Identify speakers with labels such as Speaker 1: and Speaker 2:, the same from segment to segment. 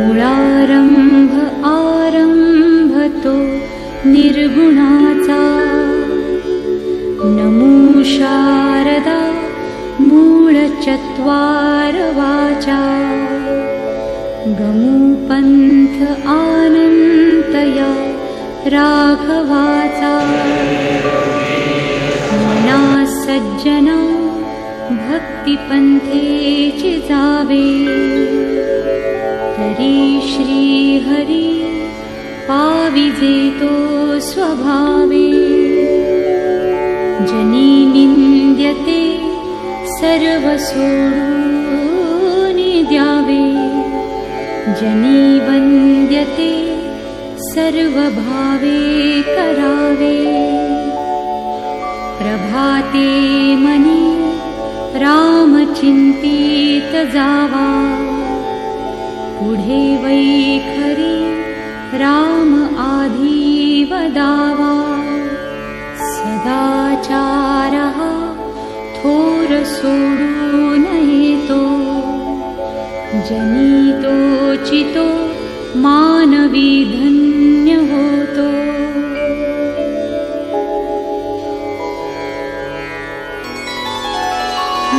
Speaker 1: मूळारंभ आरंभ तो निर्गुणाचा, नमो शारदा मूळ चत्वार वाचा, गमू पंथ आनंतया राघवाचा, मना सज्जना भक्तिपंथेची जावे, तरी श्री हरी पाविजे तो स्वभावे, जनी निंद्यते सर्व सोडून द्यावे, जनी वंद्यते सर्व भावे करावे, प्रभाते मनी राम चिंतित जावा, पुढे वैखरी राम आधी वदावा, सदाचारः थोर सोडून येतो, जनितो चितो मानवी धन्य होतो.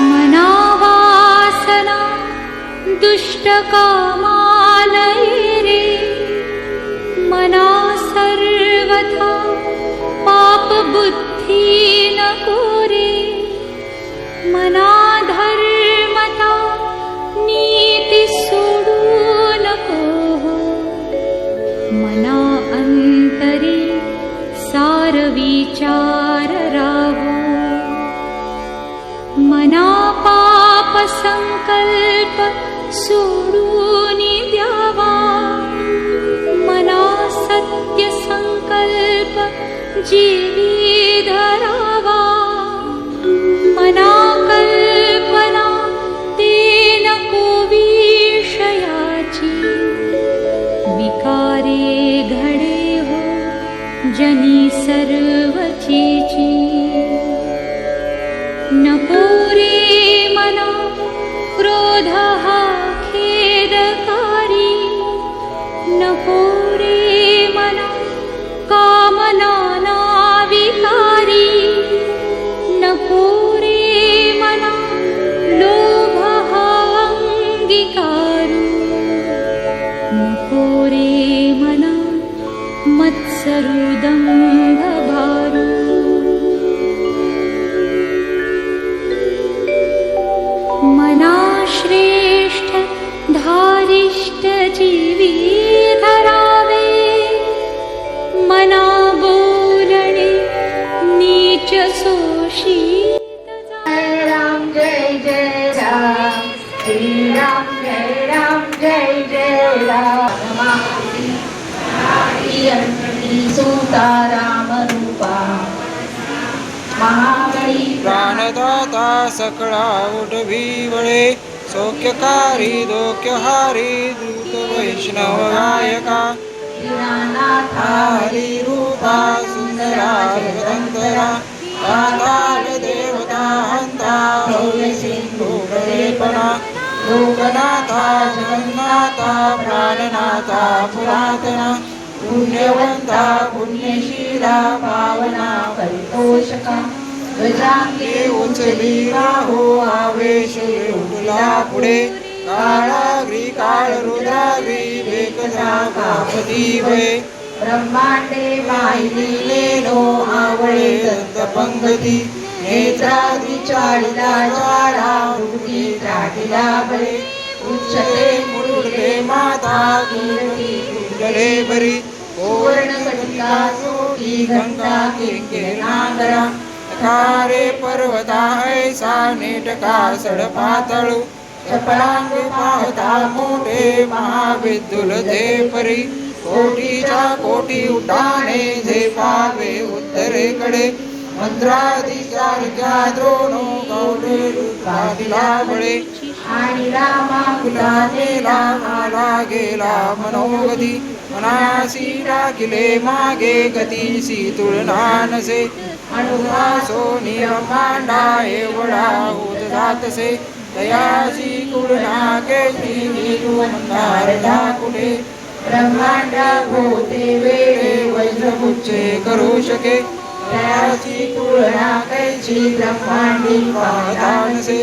Speaker 1: मनावासना दुष्ट कामालये रे, मना सर्वथा पाप बुद्धी नको रे, मना धर्मता नीती सोडू नको हो, मना अंतरी सार विचार राहो, मना पाप संकल्प सोडून द्यावा, मना सत्य संकल्प जीवी धरावा, मना कल्पना ते नको विषयाची, विकारे घडे हो जनी सर्वचीची, नको रे मना क्रोध हा खेदकारी, नको रे मना कामना ना विकारी, नको रे मना लोभ हा अंगीकारू, नको रे मना मत्सरुदंभ भारू. मना श्रेष्ठ धारिष्ट जीवी धरावे, मना बोलणे नीच शोषित
Speaker 2: जय राम जय जय राम, श्री राम जय राम जय जय राम, सूता राम रूपा महाबळी
Speaker 3: प्राणदाता सकळा उठवी वळे, सौख्यकारी दोख्यहारी दूत वैष्णव गायका, हरी रूपा सुंदरा जगदंतरा, पाताल देवता हंता भव्य सिंधू प्रेपणा, लोकनाथा जगन्नाथा प्राणनाथा पुरातना, पुण्यवंता पुण्यशीला पावना परितोषका, गजांगे उचली राहो आवेश उठला पुढे, काळाग्री काळ रुद्राग्री वेकजा कापती वये, ब्रह्मांडे वाहिलेलो आवळे दंत पंगती, नेत्रादि चाळीला ज्वाळा मृगी त्राटिला बळे, उच्चते मुरुडले माता कीर्ती कुंडले बरी, पूर्णकटिका सोटी गंगा किंकिरणांगरा, खारे पर्वता ऐसा नेटका सडपातळू, चपळांग पाहता मोठे महाविद्युल ते परी, कोटीच्या कोटी उड्डाणे झेपावे उत्तरेकडे, मंत्राधिकारिका द्रोणो गौडे रूपादिला बळे, आणि रामा कुला नेला मला गेला मनोगती, मनासी टाकिले मागे गतीसी तुलना नसे, अणुवासो नियमांडा एवढा होत जातसे, तयासी कुळनाके नीरू मंदार ठाकुले
Speaker 2: ब्रह्मांड भूते वेळे
Speaker 3: वज्रपुच्छे करू शके तयासी कुळनाकेची ब्रह्मांडी पादानसे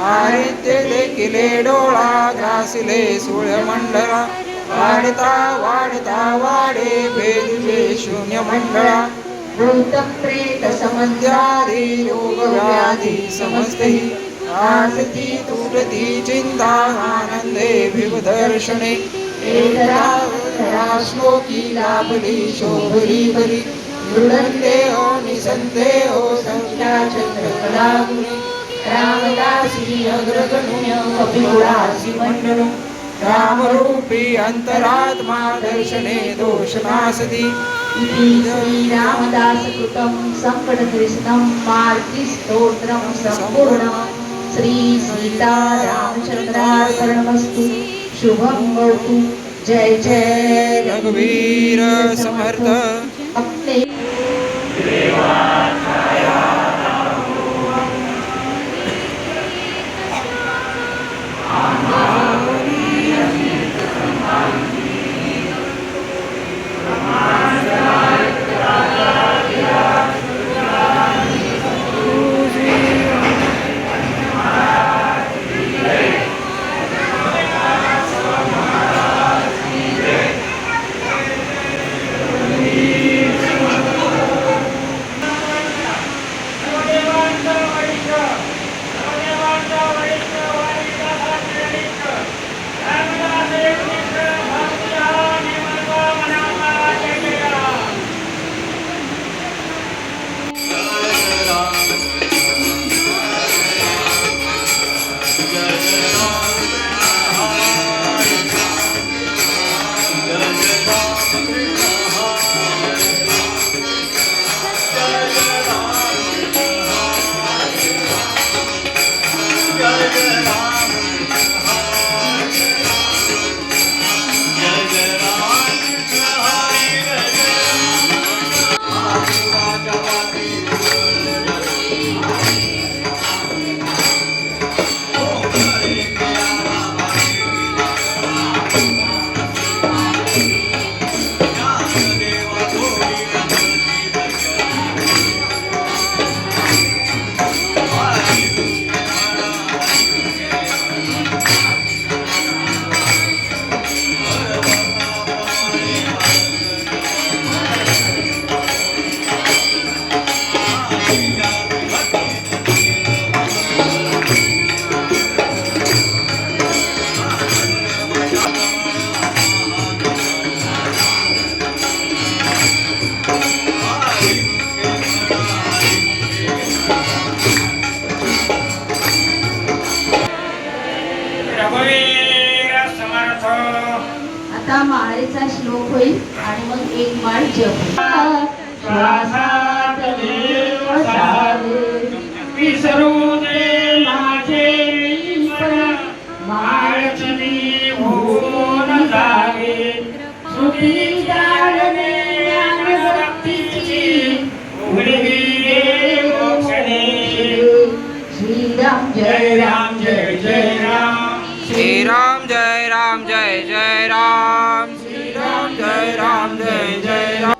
Speaker 3: आदित्य देखिले डोळा ग्रासिले सूर्यमंडला वाढता वाढता वाढे भेदिले शून्य मंडळा
Speaker 2: भूत प्रेत
Speaker 3: समंत्यादी योग व्याधी समस्तहि आरती तुरती चिंता आनंदे विवदर्शने एकदा श्लोकी लाभली शोभली बरी दृढंदेहो निसंदेहो संख्या चंद्रकलागुणी रामदासी अग्रगण्य कपिकुळासी मंडनु रामरूपी अंतरात्मा दर्शने दोषनासती
Speaker 2: श्री रामदास कृतं संकटकृष्णं मारुति स्तोत्रं संपूर्णं श्री सीता रामचंद्रार्पणमस्तु शुभं भवतु जय जय
Speaker 3: रघुवीर समर्थ
Speaker 2: अपने आता माळेचा श्लोक होईल आणि मग एक माळ जप श्वासात देव सारे विसरू दे माझे माळची होऊन जावे सुखी जाणणे ज्ञानभक्तीची उघडवी मोक्षणे श्रीराम जय राम जय जय राम
Speaker 3: श्री राम जय राम जय जय राम श्री राम जय राम जय जय राम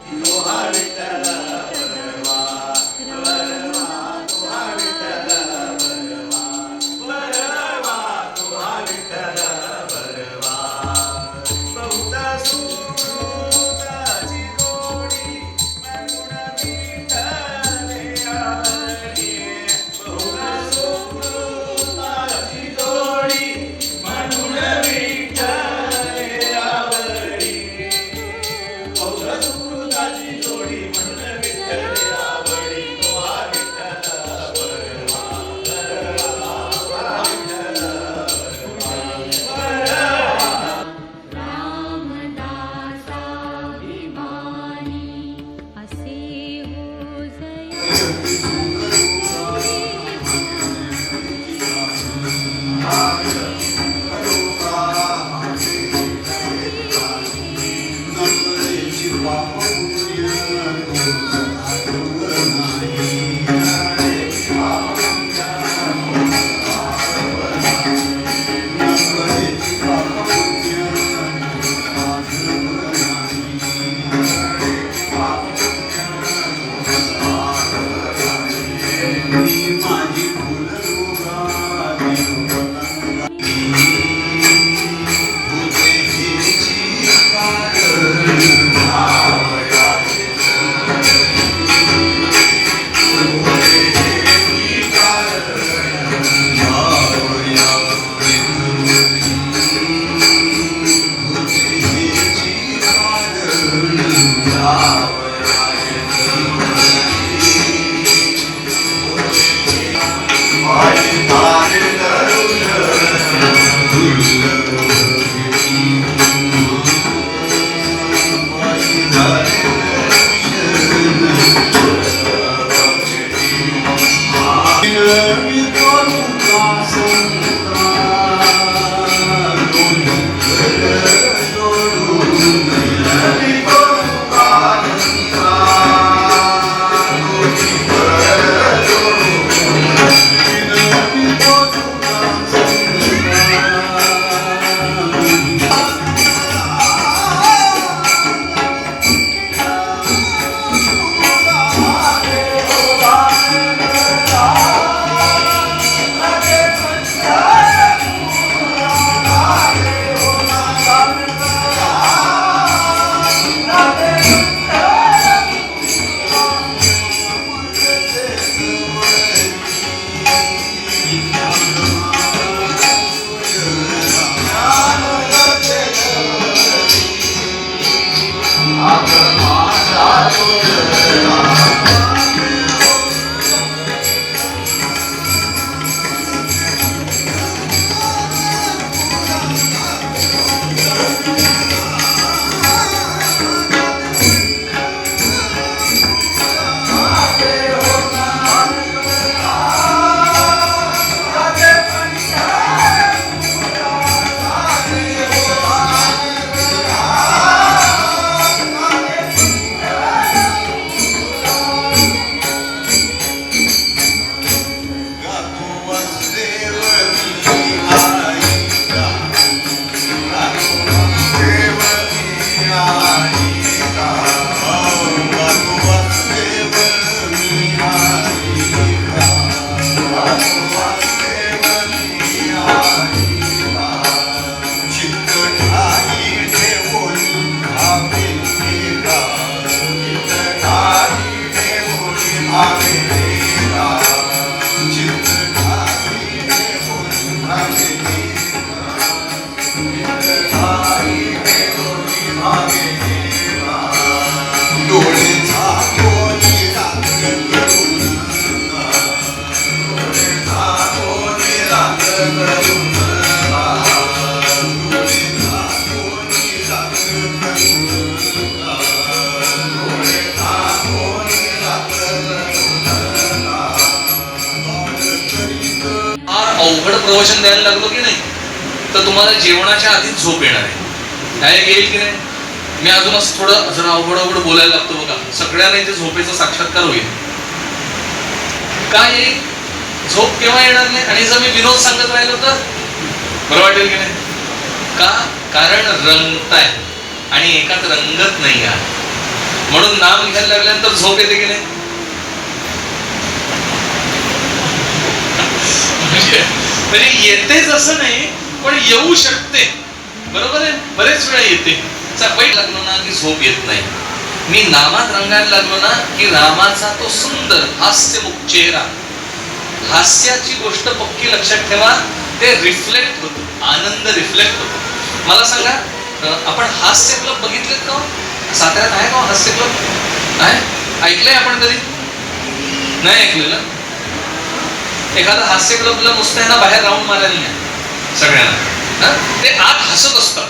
Speaker 4: अवघड प्रवचन द्यायला लागलो की नाही तर तुम्हाला जेवणाच्या आधीच झोप येणार आहे. नाही येईल की नाही? मी अजूनच थोडं जरा अवघड बोलायला लागतो बघा, सगळ्यांना इथे झोपेचा साक्षात्कार होईल. काय येईल? झोप केव्हा येणार नाही? आणि जर मी विनोद सांगत राहिलो तर बरं वाटेल की नाही? का? कारण रंगताय आणि एकात रंगत नाही आहे, म्हणून नाम घ्यायला लागल्यानंतर झोप येते की नाही? म्हणजे येतेच असं नाही, पण येऊ शकते. बरोबर आहे? बरेच वेळा येते. वाईट लागलो ना की झोप येत नाही. मी नामात रंगायला लागलो ना की रामाचा तो सुंदर हास्यमुख चेहरा, हास्याची गोष्ट पक्की लक्षात ठेवा, ते रिफ्लेक्ट होतो, आनंद रिफ्लेक्ट होतो. मला सांगा, आपण हास्य क्लब बघितलेत का? साताऱ्यात आहे का हास्य क्लब? आहे? ऐकलंय आपण कधी? नाही ऐकलेलं? एखादा हास्य क्लबला नुसत्यांना बाहेर राऊंड मारायला नाही सगळ्यांना. ते आत हसत असतात.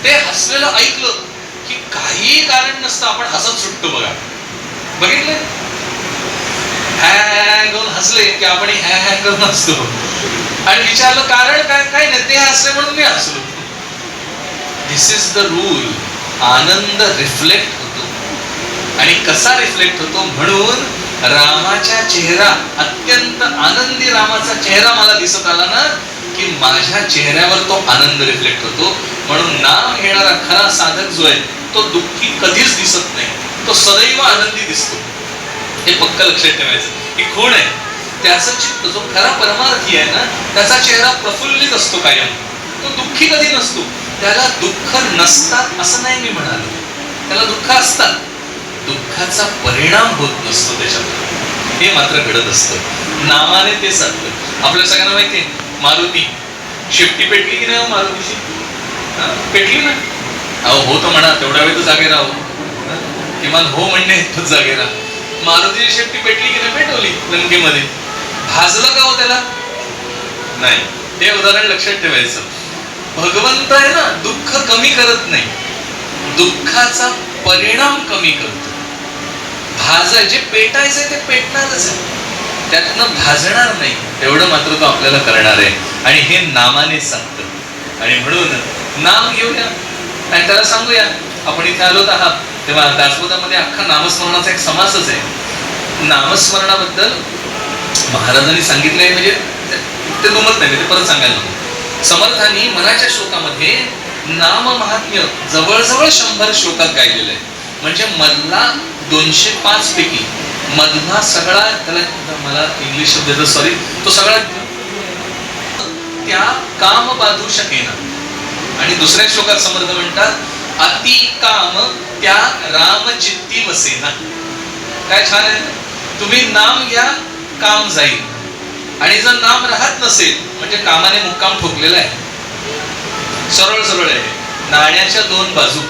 Speaker 4: ते हसलेलं ऐकलं की काही कारण नसतं आपण हसत सुटतो बघा. बघितले? हॅ करून हसले की आपण हॅ करून हसतो आणि विचारलं कारण काय? काय नाही, ते हसले म्हणून मी हसलो. This is the rule. आनंद रिफ्लेक्ट होतो. आणि कसा रिफ्लेक्ट होतो? म्हणून रामाचा चेहरा, अत्यंत आनंदी रामाचा चेहरा मला दिसत आला ना की माझ्या चेहऱ्यावर तो आनंद रिफ्लेक्ट होतो. म्हणून नाम घेणारा खरा साधक जो आहे तो दुःखी कधीच दिसत नाही, तो सदैव आनंदी दिसतो. हे पक्क लक्षात ठेवायचं. ही खूण आहे. त्याचं चित्त, जो खरा परमार्थी आहे ना, त्याचा चेहरा प्रफुल्लित असतो कायम. तो दुःखी कधी नसतो. त्याला दुःख नसतात असं नाही मी म्हणालो, त्याला दुःख असतात. दुःखाचा परिणाम होत नसतो त्याच्यात, हे मात्र घडत असतं. नामाने ते साधतं. आपल्या सगळ्यांना माहितीये मारुती शेपटी पेटली की नाही? मारुतीशी पेटली ना? अहो हो तर म्हणा, तेवढ्या वेळ तर जागे राहू, किमान हो म्हणणे इतकंच जागे राहा. मारुतीची शेपटी पेटली की नाही? पेटवली लंकेमध्ये. भाजलं का हो त्याला? नाही. हे उदाहरण लक्षात ठेवायचं. भगवंत आहे ना, दुःख कमी करत नाही, दुःखाचा परिणाम कमी करतो. भाजाय जे पेटायचंय ते पेटणारच आहे, त्यातनं भाजणार नाही, एवढं मात्र तो आपल्याला करणार आहे. आणि हे नामाने सांगतं. आणि म्हणून नाम घेऊया आणि त्याला सांगूया. आपण इथे आलोत आहात तेव्हा दासबोधामध्ये अख्खा नामस्मरणाचा एक समासच आहे. नामस्मरणाबद्दल महाराजांनी सांगितलंय, म्हणजे ते दुमत नाही, ते परत सांगायला नको. समर्थांनी मनाच्या श्लोकामध्ये नाम महात्म्य जवळजवळ 100 श्लोकात गायलेलं आहे. म्हणजे मधला 205 पैकी मधला सगळा, त्याला मला इंग्लिश शब्द येतो सॉरी, तो सगळा त्या काम बाधू शकेना. आणि दुसऱ्या श्लोकात समर्थ म्हणतात अति काम त्या राम चित्ती वसेना. काय छान आहे. तुम्ही नाम घ्या, काम जाईल. आणि जर नाम राहत नसेल म्हणजे कामाने मुक्काम ठोकलेला आहे. सरळ सरळ आहे, नाण्याच्या 2 बाजू.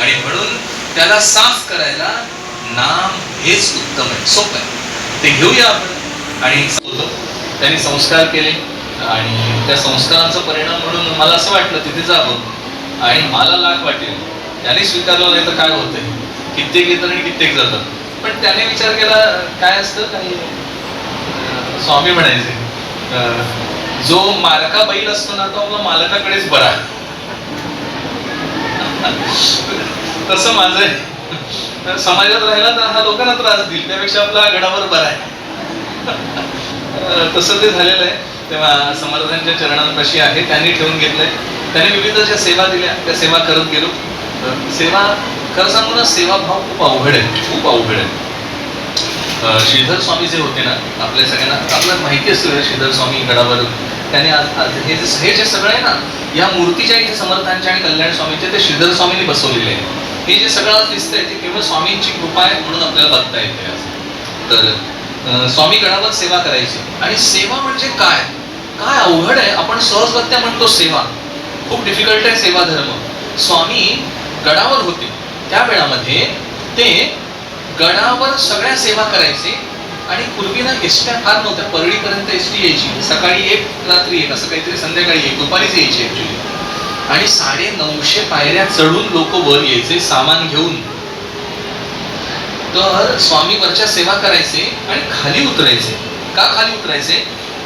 Speaker 4: आणि म्हणून त्याला साफ करायला नाम हेच उत्तम आहे, सोपं आहे. ते घेऊया आपण. आणि त्यांनी संस्कार केले आणि त्या संस्कारांचा परिणाम म्हणून मला असं वाटलं तिथे जावं आणि मला लाख वाटेल. त्याने स्वीकारलं नाही तर काय होतंय, कित्येक येतात आणि कित्येक जातात. पण त्याने विचार केला काय असतं, काही स्वामी म्हणायचे जो मालका बैल असतो ना तो आपला मालकाकडेच बरा. तसं माझं आहे. समाजात राहिला तर हा लोकांना त्रास देईल, त्यापेक्षा आपला गडावर बरा आहे. तसं ते झालेलं आहे. तेव्हा समर्थांच्या चरणांपाशी आहे, त्यांनी ठेवून घेतलंय. त्यांनी विविध ज्या सेवा दिल्या त्या सेवा करत गेलो. सेवा खरं सांगू ना, सेवाभाव खूप अवघड आहे, खूप अवघड आहे. श्रीधर स्वामी जे होते ना, आपल्या सगळ्यांना आपल्याला माहिती असतं श्रीधर स्वामी गडावर. त्याने हे जे सगळं आहे ना, या मूर्तीच्या इथे समर्थांच्या आणि कल्याण स्वामींच्या ते श्रीधर स्वामींनी बसवलेले आहे. हे जे सगळं दिसतंय ते केवळ स्वामींची कृपा आहे म्हणून आपल्याला बघता येते. तर स्वामी गडावर सेवा करायची. आणि सेवा म्हणजे काय काय अवघड आहे. आपण सहजगत्या म्हणतो सेवा, खूप डिफिकल्ट आहे सेवा धर्म. स्वामी गडावर होते त्या वेळामध्ये ते गडावर सगळ्या सेवा करायचे. आणि पूर्वी ना एसट्या फार नव्हत्या, परळीपर्यंत एसटी यायची. सकाळी 1 रात्री 1 असं काहीतरी, संध्याकाळी 1 दुपारीच यायची ऍक्च्युली. आणि 950 पायऱ्या चढून लोक वर यायचे सामान घेऊन. तर स्वामी वरच्या सेवा करायचे आणि खाली उतरायचे. का खाली उतरायचे?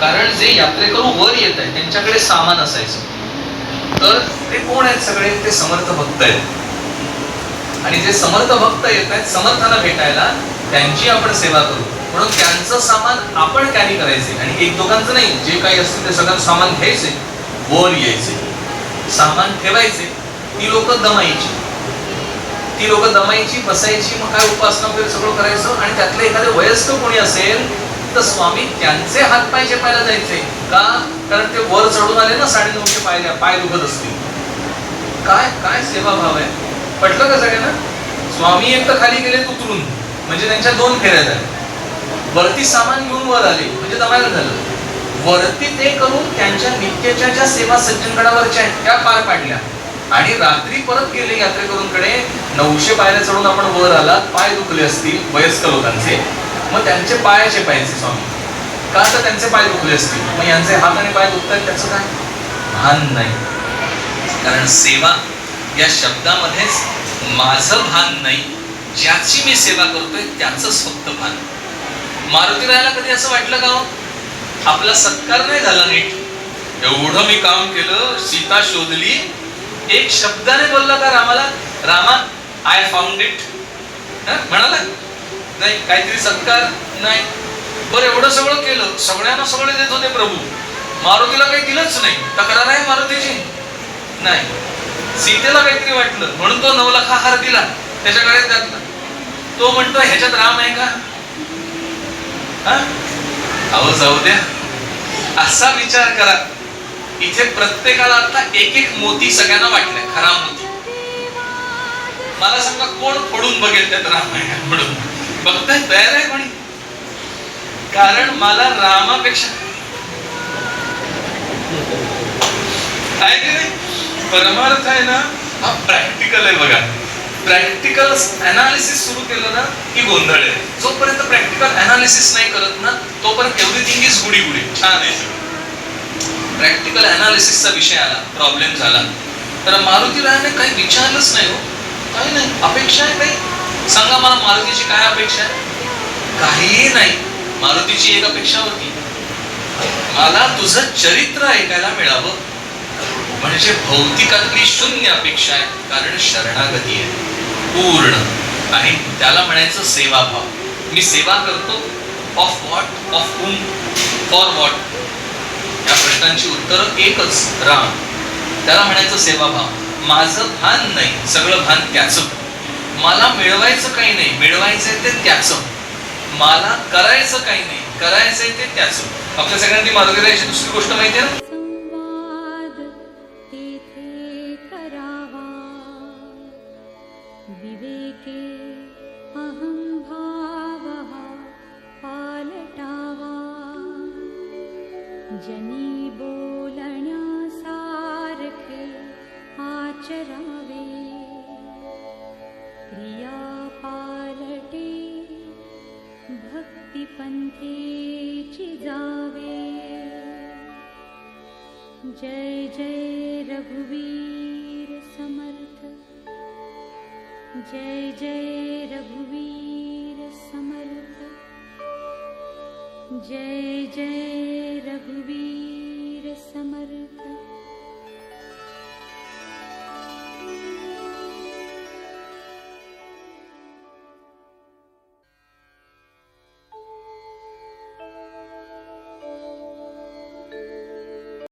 Speaker 4: कारण जे यात्रेकरू वर येत आहेत त्यांच्याकडे सामान असायचं. तर ते कोण आहेत? सगळे ते समर्थ भक्त आहेत. आणि जे समर्थ भक्त येत आहेत समर्थाला भेटायला, त्यांची आपण सेवा करू म्हणून त्यांचं सामान आपण कॅरी करायचे. आणि एक दोघांचं नाही, जे काही असतं ते सगळं सामान घ्यायचे, वर यायचे, सामान ठेवायचे. ती लोक दमायची, बसायची, मग काय उपासना वगैरे सगळं करायचं. आणि त्यातलं एखादे वयस्कर कोणी असेल तर स्वामी त्यांचे हात पाय चेपायला जायचे. का? कारण ते वर चढून आले ना 950 पायऱ्या, पाय दुखत असतील. काय काय सेवाभाव आहे. पटलं का सगळ्यांना? स्वामी एक तर खाली गेले उतरून, म्हणजे त्यांच्या 2 फेऱ्या झाल्या. वरती सामान घेऊन वर आले, म्हणजे दमायला झालं. वरती ते करून त्यांच्या नित्याच्या ज्या सेवा सज्जनगडावरच्या आहेत त्या पार पाडल्या. आणि रात्री परत गेले यात्रेकरूंकडे. 900 पायऱ्या चढून आपण वर आलात, पाय दुखले असतील वयस्कर लोकांचे, मग त्यांचे पाय चेपायचे स्वामी. का? तर त्यांचे पाय दुखले असतील. मग यांचे हात आणि पाय दुखतात त्याचं काय भान नाही. कारण सेवा या शब्दामध्येच माझं भान नाही, ज्याची मी सेवा करतोय त्याचंच फक्त भान. मारुती रायाला कधी असं वाटलं का हो आपला सत्कार नाही झाला नीट, एवढं मी काम केलं, सीता शोधली, एक शब्दाने बोलला का रामाला, रामा आय फाउंड इट म्हणाला नाही? काहीतरी सत्कार नाही. बरं एवढं सगळं केलं, सगळ्यांना सगळे देत होते प्रभू, मारुतीला काही दिलंच नाही. तक्रार आहे मारुतीची नाही. सीतेला काहीतरी वाटलं म्हणून तो 9 लाख हार दिला, त्याच्या गळ्यात घातला. तो म्हणतो ह्याच्यात राम आहे का? अहो जाऊ द्या, असा विचार करा. इथे प्रत्येकाला आता एक मोती सगळ्यांना वाटलाय, खरा मोती. मला सांगा कोण फोडून बघेल त्यात राम आहे म्हणून? बघताय तयार आहे कोणी? कारण मला रामापेक्षा आहे की नाही, परमार्थ आहे ना हा प्रॅक्टिकल आहे. बघा, प्रॅक्टिकल अनालिसिस सुरू केलं ना की गोंधळ आहे. जोपर्यंत प्रॅक्टिकल अनालिसिस नाही करत ना तोपर्यंत एव्हरीथिंग इज गुडी गुडी, छान आहे सगळं. प्रॅक्टिकल अनालिसिसचा विषय आला, प्रॉब्लेम झाला, तर मारुती रायाने काही विचारलंच नाही. हो काही नाही. अपेक्षा आहे काही? सांगा मला, मारुतीची काय अपेक्षा आहे? काहीही नाही. मारुतीची एक अपेक्षा होती, मला तुझं चरित्र ऐकायला मिळावं. म्हणजे भौतिकातली शून्य अपेक्षा आहे, कारण शरणागती आहे पूर्ण. आणि त्याला म्हणायचं सेवाभाव. मी सेवा करतो of what, of hmm, for what? या प्रश्नांची उत्तर एकच, राम. त्याला म्हणायचं सेवाभाव. माझं भान नाही, सगळं भान त्याचं. मला मिळवायचं काही नाही, मिळवायचंय ते त्याचं. मला करायचं काही नाही, करायचंय ते त्याचं. आपल्या सगळ्यांनी मारुती रायाची दुसरी गोष्ट माहिती आहे ना?
Speaker 1: संवाद तेथे करावा, विवेके अहं भावः पालटावा, जनी बोलण्यासारखे आचरावे, क्रिया पालटे भक्तिपंथेची जावे. जय जय रघुवीर समर्थ, जय जय रघुवीर समर्थ, जय जय रघुवीर समर्थ.